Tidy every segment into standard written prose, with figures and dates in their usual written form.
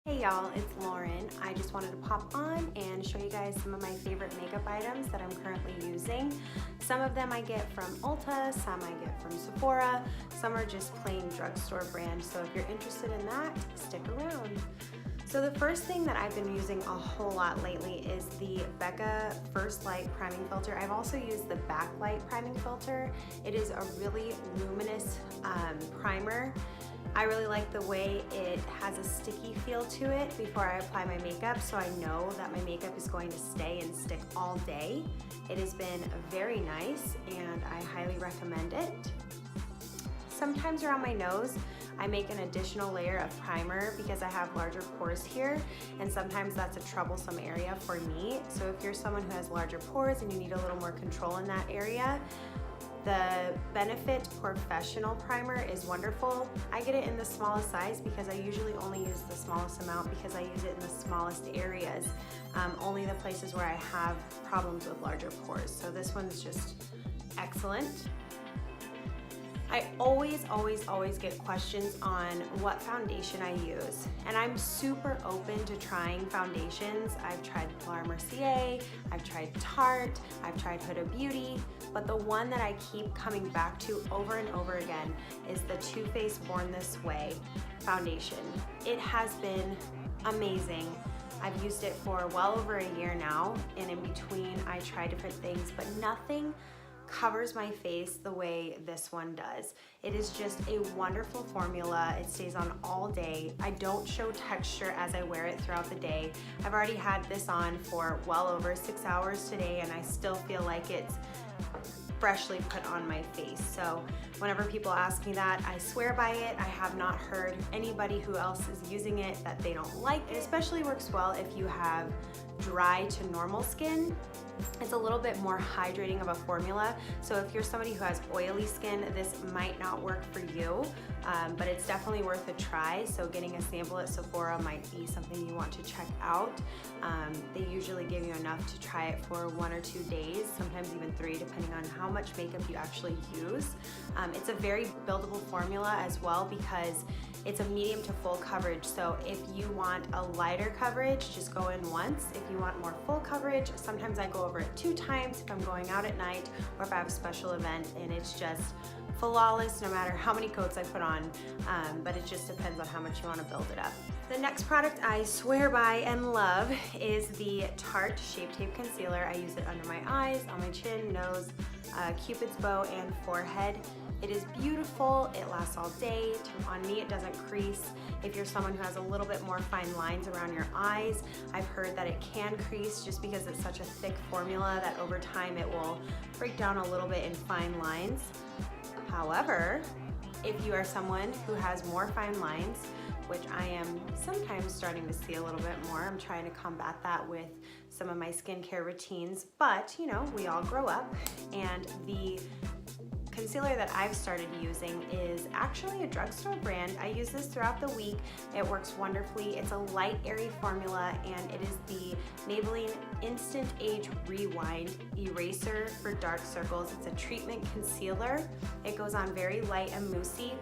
Hey y'all, it's Lauren. I just wanted to pop on and show you guys some of my favorite makeup items that I'm currently using. Some of them I get from Ulta, some I get from Sephora, some are just plain drugstore brand. So if you're interested in that, stick around. So the first thing that I've been using a whole lot lately is the Becca First Light Priming Filter. I've also used the Backlight Priming Filter. It is a really luminous primer. I really like the way it has a sticky feel to it before I apply my makeup, so I know that my makeup is going to stay and stick all day. It has been very nice and I highly recommend it. Sometimes around my nose, I make an additional layer of primer because I have larger pores here, and sometimes that's a troublesome area for me. So if you're someone who has larger pores and you need a little more control in that area, the Benefit POREfessional primer is wonderful. I get it in the smallest size because I usually only use the smallest amount because I use it in the smallest areas, only the places where I have problems with larger pores. So this one's just excellent. I always get questions on what foundation I use, and I'm super open to trying foundations. I've tried Laura Mercier, I've tried Tarte, I've tried Huda Beauty, but the one that I keep coming back to over and over again is the TooFaced Born This Way foundation. It has been amazing. I've used it for well over a year now, and in between I try different things, but nothing covers my face the way this one does. It is just a wonderful formula. It stays on all day. I don't show texture as I wear it throughout the day. I've already had this on for well over 6 hours today, and I still feel like it's freshly put on my face. So whenever people ask me that, I swear by it. I have not heard anybody who else is using it that they don't like it. It especially works well if you have dry to normal skin. It's a little bit more hydrating of a formula. So if you're somebody who has oily skin, this might not work for you, but it's definitely worth a try. So getting a sample at Sephora might be something you want to check out. They usually give you enough to try it for 1 or 2 days, sometimes even 3, depending on how much makeup you actually use. It's a very buildable formula as well because it's a medium to full coverage. So if you want a lighter coverage, just go in once. If you want more full coverage, sometimes I go over it 2 times if I'm going out at night or if I have a special event, and it's just flawless no matter how many coats I put on, but it just depends on how much you want to build it up. The next product I swear by and love is the Tarte Shape Tape Concealer. I use it under my eyes, on my chin, nose, Cupid's bow, and forehead. It is beautiful, it lasts all day. On me, it doesn't crease. If you're someone who has a little bit more fine lines around your eyes, I've heard that it can crease just because it's such a thick formula that over time it will break down a little bit in fine lines. However, if you are someone who has more fine lines, which I am sometimes starting to see a little bit more, I'm trying to combat that with some of my skincare routines, but you know, we all grow up, and the concealer that I've started using is actually a drugstore brand. I use this throughout the week. It works wonderfully. It's a light, airy formula, and it is the Maybelline Instant Age Rewind Eraser for dark circles. It's a treatment concealer. It goes on very light and moussey.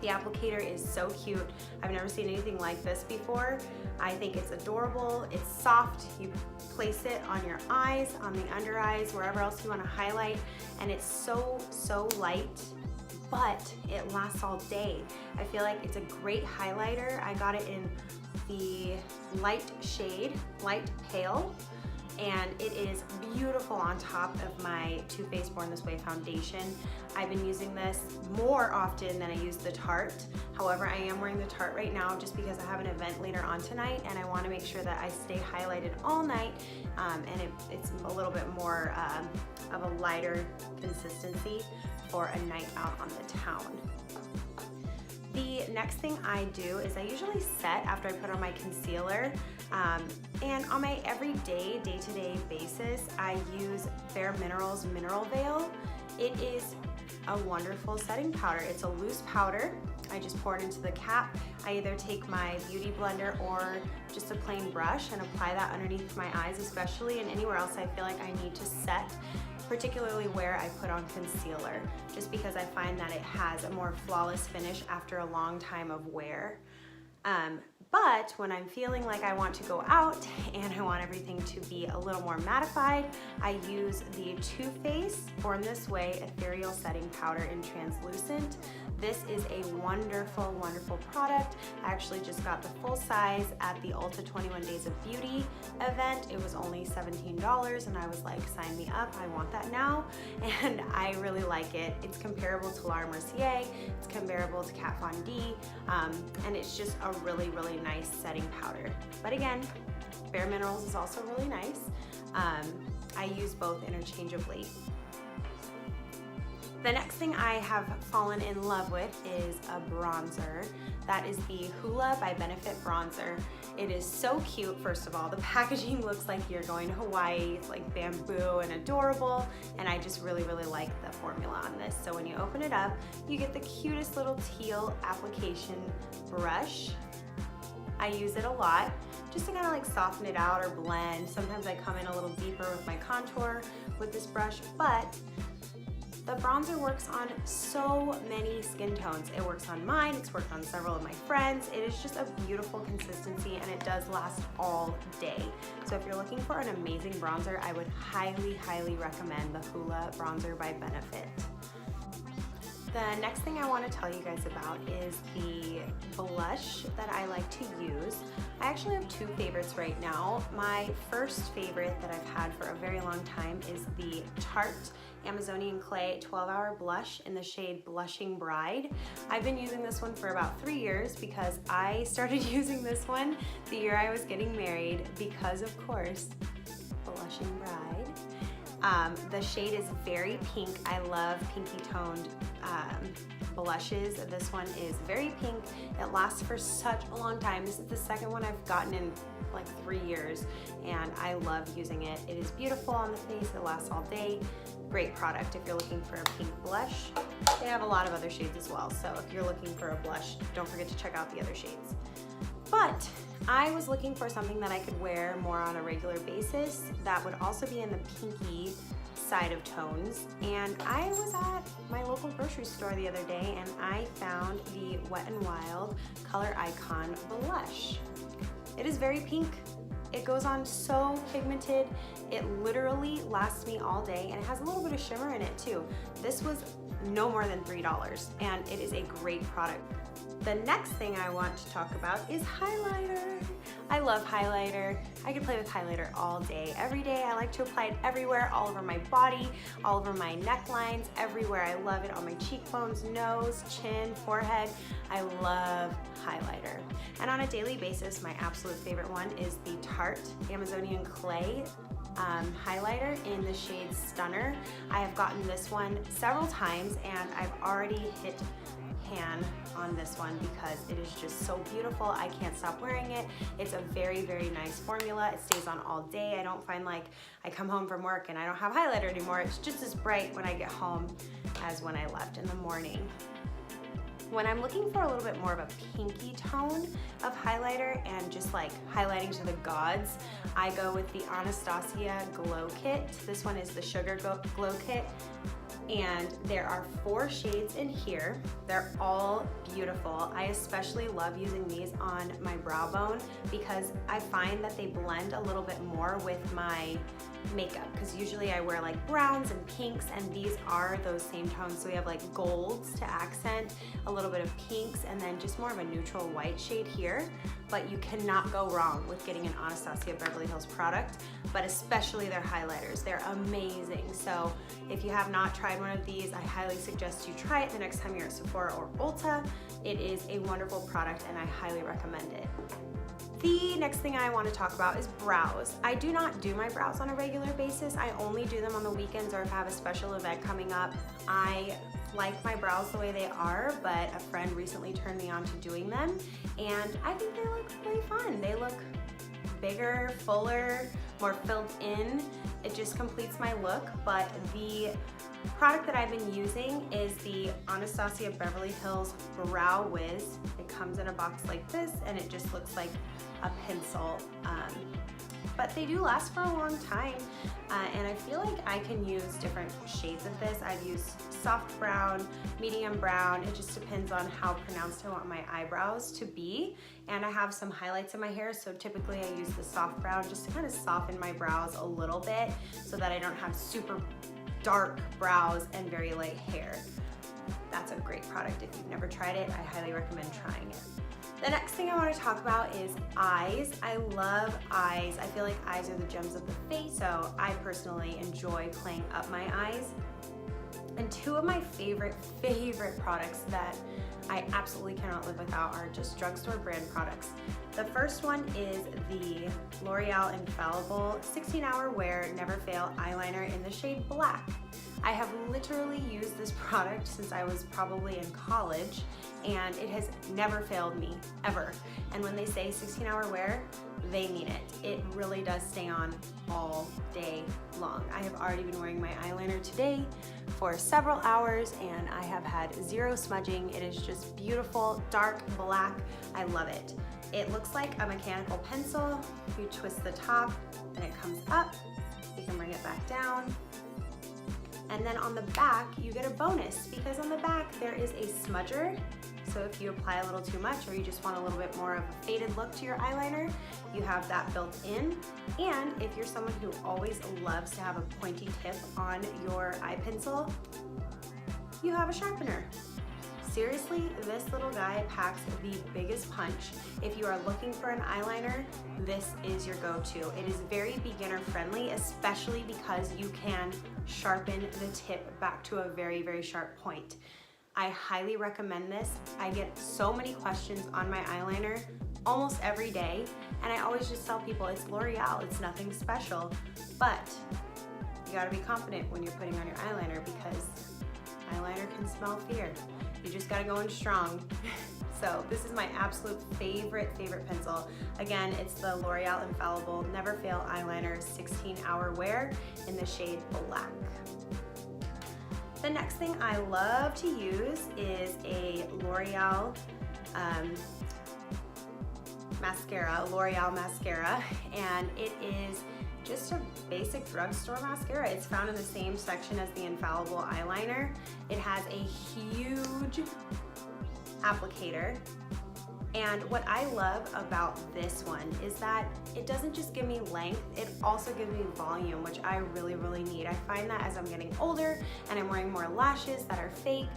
The applicator is so cute. I've never seen anything like this before. I think it's adorable. It's soft. You place it on your eyes, on the under eyes, wherever else you want to highlight, and it's so light, but it lasts all day. I feel like it's a great highlighter. I got it in the light shade, light pale, and it is beautiful on top of my TooFaced Born This Way foundation. I've been using this more often than I use the Tarte. However, I am wearing the Tarte right now just because I have an event later on tonight, and I want to make sure that I stay highlighted all night, and it's a little bit more of a lighter consistency for a night out on the town. The next thing I do is I usually set after I put on my concealer, and on my everyday, day-to-day basis, I use Bare Minerals Mineral Veil. It is a wonderful setting powder. It's a loose powder. I just pour it into the cap. I either take my beauty blender or just a plain brush and apply that underneath my eyes especially, and anywhere else I feel like I need to set, particularly where I put on concealer, just because I find that it has a more flawless finish after a long time of wear. But when I'm feeling like I want to go out and I want everything to be a little more mattified, I use the TooFaced Born This Way Ethereal Setting Powder in Translucent. This is a wonderful, wonderful product. I actually just got the full size at the Ulta 21 Days of Beauty event. It was only $17 and I was like, sign me up, I want that now. And I really like it. It's comparable to Laura Mercier, it's comparable to Kat Von D, and it's just a really, really nice setting powder. But again, Bare Minerals is also really nice. I use both interchangeably. The next thing I have fallen in love with is a bronzer. That is the Hoola by Benefit bronzer. It is so cute, first of all. The packaging looks like you're going to Hawaii. It's like bamboo and adorable, and I just really, really like the formula on this. So when you open it up, you get the cutest little teal application brush. I use it a lot just to kind of like soften it out or blend. Sometimes I come in a little deeper with my contour with this brush, but the bronzer works on so many skin tones. It works on mine, it's worked on several of my friends. It is just a beautiful consistency and it does last all day. So if you're looking for an amazing bronzer, I would highly, highly recommend the Hoola Bronzer by Benefit. The next thing I want to tell you guys about is the blush that I like to use. I actually have two favorites right now. My first favorite that I've had for a very long time is the Tarte Amazonian Clay 12-Hour Blush in the shade Blushing Bride. I've been using this one for about 3 years because I started using this one the year I was getting married because, of course, Blushing Bride. The shade is very pink. I love pinky toned blushes. This one is very pink. It lasts for such a long time. This is the second one I've gotten in like 3 years and I love using it. It is beautiful on the face. It lasts all day. Great product if you're looking for a pink blush. They have a lot of other shades as well, so if you're looking for a blush, don't forget to check out the other shades. But I was looking for something that I could wear more on a regular basis that would also be in the pinky side of tones, and I was at my local grocery store the other day and I found the Wet n Wild Color Icon blush. It is very pink. It goes on so pigmented. It literally lasts me all day and it has a little bit of shimmer in it too. This was no more than $3 and it is a great product. The next thing I want to talk about is highlighter. I love highlighter. I could play with highlighter all day, every day. I like to apply it everywhere, all over my body, all over my necklines, everywhere. I love it on my cheekbones, nose, chin, forehead. I love highlighter. And on a daily basis, my absolute favorite one is the Tarte Amazonian Clay highlighter in the shade Stunner. I have gotten this one several times and I've already hit pan on this one because it is just so beautiful. I can't stop wearing it. It's a very, very nice formula. It stays on all day. I don't find like I come home from work and I don't have highlighter anymore. It's just as bright when I get home as when I left in the morning. When I'm looking for a little bit more of a pinky tone of highlighter and just like highlighting to the gods, I go with the Anastasia Glow Kit. This one is the Sugar Glow Kit. And there are 4 shades in here. They're all beautiful. I especially love using these on my brow bone because I find that they blend a little bit more with my makeup, because usually I wear like browns and pinks and these are those same tones. So we have like golds to accent, a little bit of pinks, and then just more of a neutral white shade here. But you cannot go wrong with getting an Anastasia Beverly Hills product, but especially their highlighters. They're amazing. So if you have not tried one of these, I highly suggest you try it the next time you're at Sephora or Ulta. It is a wonderful product and I highly recommend it. The next thing I want to talk about is brows. I do not do my brows on a regular basis. I only do them on the weekends or if I have a special event coming up. I like my brows the way they are, but a friend recently turned me on to doing them and I think they look really fun. They look bigger, fuller, more filled in. It just completes my look, but the product that I've been using is the Anastasia Beverly Hills Brow Wiz. It comes in a box like this and it just looks like a pencil. but they do last for a long time. And I feel like I can use different shades of this. I've used soft brown, medium brown. It just depends on how pronounced I want my eyebrows to be. And I have some highlights in my hair, so typically I use the soft brown just to kind of soften my brows a little bit so that I don't have super dark brows and very light hair. That's a great product. If you've never tried it, I highly recommend trying it. The next thing I want to talk about is eyes. I love eyes. I feel like eyes are the gems of the face, so I personally enjoy playing up my eyes. And two of my favorite products that I absolutely cannot live without are just drugstore brand products. The first one is the L'Oreal Infallible 16-hour wear never fail eyeliner in the shade black. I have literally used this product since I was probably in college, and it has never failed me, ever. And when they say 16-hour wear, they mean it. It really does stay on all day long. I have already been wearing my eyeliner today for several hours, and I have had zero smudging. It is just beautiful, dark black. I love it. It looks like a mechanical pencil. You twist the top and it comes up. You can bring it back down. And then on the back, you get a bonus, because on the back there is a smudger. So if you apply a little too much or you just want a little bit more of a faded look to your eyeliner, you have that built in. And if you're someone who always loves to have a pointy tip on your eye pencil, you have a sharpener. Seriously, this little guy packs the biggest punch. If you are looking for an eyeliner, this is your go-to. It is very beginner friendly, especially because you can sharpen the tip back to a very, very sharp point. I highly recommend this. I get so many questions on my eyeliner almost every day, and I always just tell people it's L'Oreal, it's nothing special, but you gotta be confident when you're putting on your eyeliner, because eyeliner can smell fear. You just gotta go in strong. So this is my absolute favorite pencil. Again, it's the L'Oreal Infallible Never Fail Eyeliner 16-hour wear in the shade black. The next thing I love to use is a L'Oreal mascara, L'Oreal mascara, and it is just a basic drugstore mascara. It's found in the same section as the Infallible eyeliner. It has a huge applicator. And what I love about this one is that it doesn't just give me length, it also gives me volume, which I really, really need. I find that as I'm getting older and I'm wearing more lashes that are fake,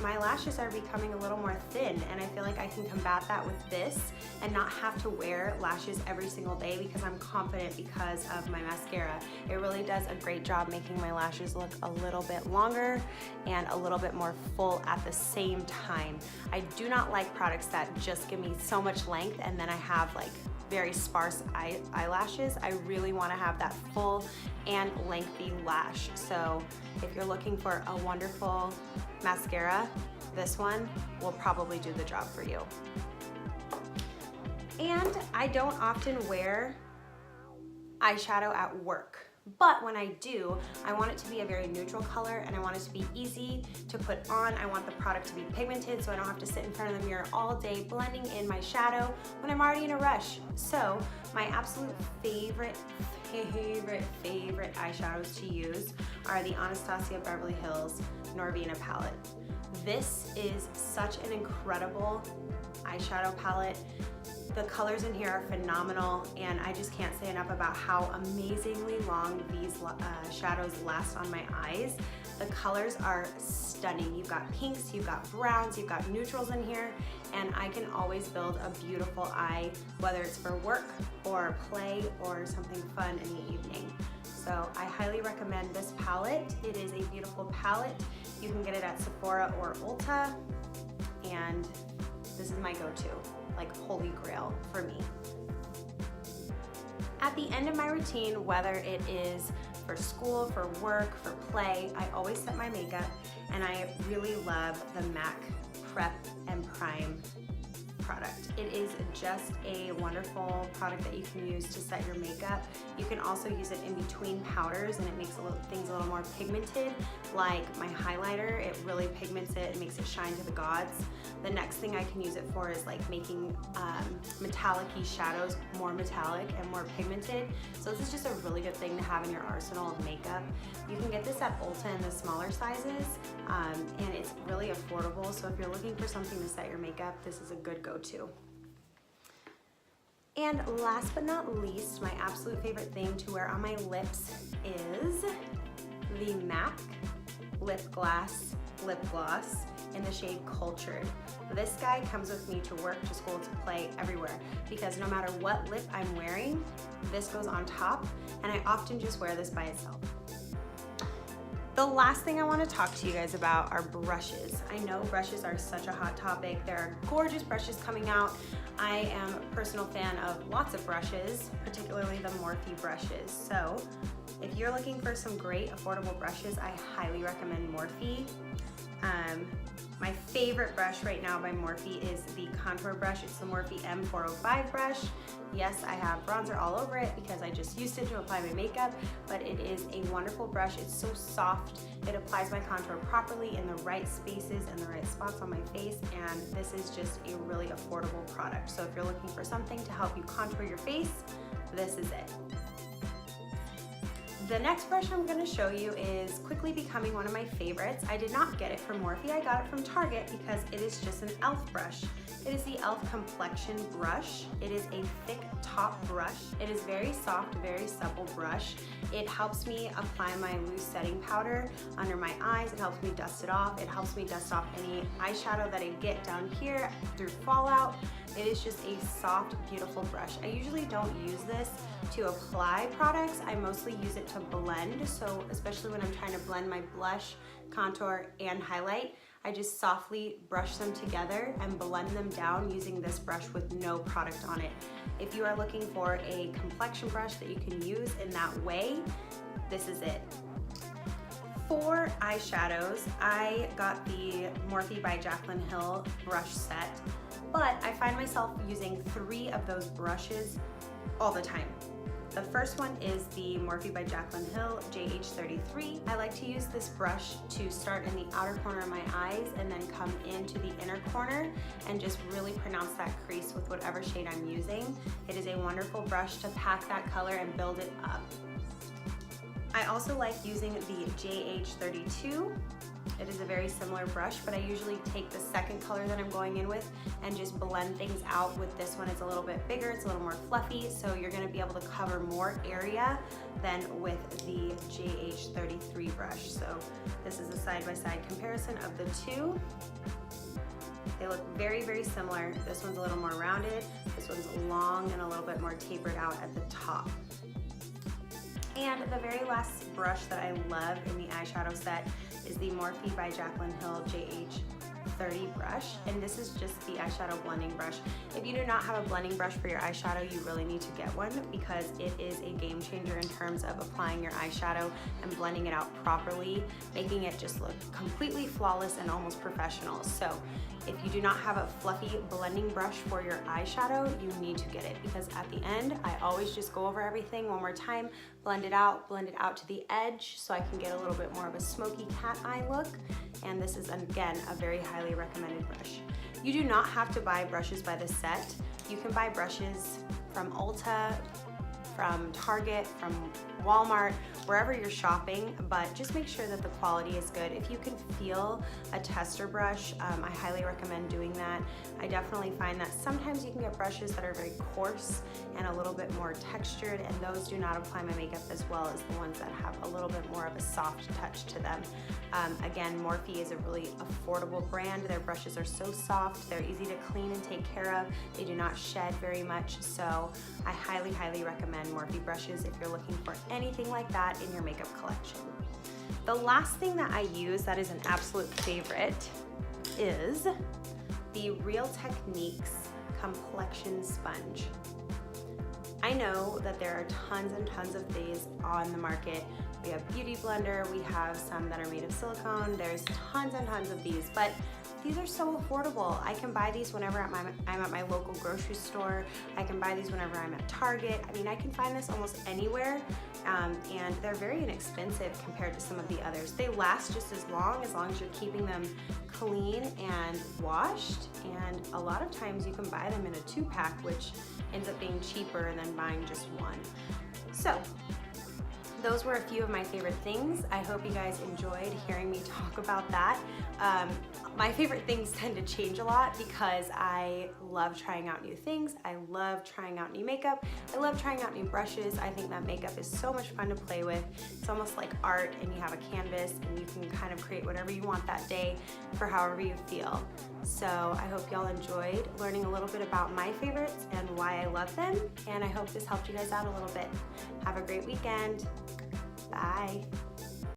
my lashes are becoming a little more thin, and I feel like I can combat that with this and not have to wear lashes every single day, because I'm confident because of my mascara. It really does a great job making my lashes look a little bit longer and a little bit more full at the same time. I do not like products that just give me so much length and then I have like very sparse eyelashes. I really want to have that full and lengthy lash. So if you're looking for a wonderful mascara, this one will probably do the job for you. And I don't often wear eyeshadow at work, but when I do, I want it to be a very neutral color, and I want it to be easy to put on. I want the product to be pigmented, so I don't have to sit in front of the mirror all day blending in my shadow when I'm already in a rush. So my absolute favorite eyeshadows to use are the Anastasia Beverly Hills Norvina palette. This is such an incredible eyeshadow palette. The colors in here are phenomenal, and I just can't say enough about how amazingly long these shadows last on my eyes. The colors are stunning. You've got pinks, you've got browns, you've got neutrals in here, and I can always build a beautiful eye, whether it's for work or play or something fun in the evening. So I highly recommend this palette. It is a beautiful palette. You can get it at Sephora or Ulta, and this is my go-to, like holy grail for me. At the end of my routine, whether it is for school, for work, for play, I always set my makeup, and I really love the MAC Prep and Prime product. It is just a wonderful product that you can use to set your makeup. You can also use it in between powders and it makes things a little more pigmented. Like my highlighter, it really pigments it and makes it shine to the gods. The next thing I can use it for is like making metallic-y shadows more metallic and more pigmented. So this is just a really good thing to have in your arsenal of makeup. You can get this at Ulta in the smaller sizes and it's really affordable. So if you're looking for something to set your makeup, this is a good go-to. And last but not least, my absolute favorite thing to wear on my lips is the MAC Lip Gloss in the shade Cultured. This guy comes with me to work, to school, to play, everywhere, because no matter what lip I'm wearing, this goes on top, and I often just wear this by itself. The last thing I want to talk to you guys about are brushes. I know brushes are such a hot topic. There are gorgeous brushes coming out. I am a personal fan of lots of brushes, particularly the Morphe brushes. So if you're looking for some great affordable brushes, I highly recommend Morphe. My favorite brush right now by Morphe is the contour brush. It's the Morphe M405 brush. Yes, I have bronzer all over it because I just used it to apply my makeup, but it is a wonderful brush. It's so soft. It applies my contour properly in the right spaces and the right spots on my face, and this is just a really affordable product. So if you're looking for something to help you contour your face, this is it. The next brush I'm going to show you is quickly becoming one of my favorites. I did not get it from Morphe, I got it from Target because it is just an e.l.f. brush. It is the e.l.f. Complexion brush. It is a thick top brush. It is very soft, very supple brush. It helps me apply my loose setting powder under my eyes. It helps me dust it off. It helps me dust off any eyeshadow that I get down here through fallout. It is just a soft, beautiful brush. I usually don't use this to apply products. I mostly use it to blend. So especially when I'm trying to blend my blush, contour, and highlight, I just softly brush them together and blend them down using this brush with no product on it. If you are looking for a complexion brush that you can use in that way, this is it. For eyeshadows, I got the Morphe by Jaclyn Hill brush set, but I find myself using 3 of those brushes all the time. The first one is the Morphe by Jaclyn Hill JH33. I like to use this brush to start in the outer corner of my eyes and then come into the inner corner and just really pronounce that crease with whatever shade I'm using. It is a wonderful brush to pack that color and build it up. I also like using the JH32. It is a very similar brush, but I usually take the second color that I'm going in with and just blend things out with this one. It's a little bit bigger, it's a little more fluffy, so you're gonna be able to cover more area than with the JH33 brush. So this is a side-by-side comparison of the two. They look very, very similar. This one's a little more rounded, this one's long and a little bit more tapered out at the top. And the very last brush that I love in the eyeshadow set is the Morphe by Jaclyn Hill JH30 brush, and this is just the eyeshadow blending brush. If you do not have a blending brush for your eyeshadow, you really need to get one because it is a game changer in terms of applying your eyeshadow and blending it out properly, making it just look completely flawless and almost professional. So if you do not have a fluffy blending brush for your eyeshadow, you need to get it because at the end, I always just go over everything one more time, blend it out to the edge so I can get a little bit more of a smoky cat eye look. And this is, again, a very highly recommended brush. You do not have to buy brushes by the set. You can buy brushes from Ulta, from Target, from Walmart, wherever you're shopping, but just make sure that the quality is good. If you can feel a tester brush, I highly recommend doing that. I definitely find that sometimes you can get brushes that are very coarse and a little bit more textured, and those do not apply my makeup as well as the ones that have a little bit more of a soft touch to them. Again, Morphe is a really affordable brand. Their brushes are so soft, they're easy to clean and take care of. They do not shed very much, so I highly, highly recommend Morphe brushes if you're looking for anything like that in your makeup collection. The last thing that I use that is an absolute favorite is the Real Techniques Complexion Sponge. I know that there are tons and tons of these on the market. We have Beauty Blender, we have some that are made of silicone, there's tons and tons of these, but these are so affordable. I can buy these whenever I'm at my local grocery store. I can buy these whenever I'm at Target. I mean, I can find this almost anywhere, and they're very inexpensive compared to some of the others. They last just as long as you're keeping them clean and washed, and a lot of times you can buy them in a 2-pack, which ends up being cheaper than buying just one. So those were a few of my favorite things. I hope you guys enjoyed hearing me talk about that. My favorite things tend to change a lot because I love trying out new things. I love trying out new makeup. I love trying out new brushes. I think that makeup is so much fun to play with. It's almost like art, and you have a canvas and you can kind of create whatever you want that day for however you feel. So I hope y'all enjoyed learning a little bit about my favorites and why I love them, and I hope this helped you guys out a little bit. Have a great weekend. Bye.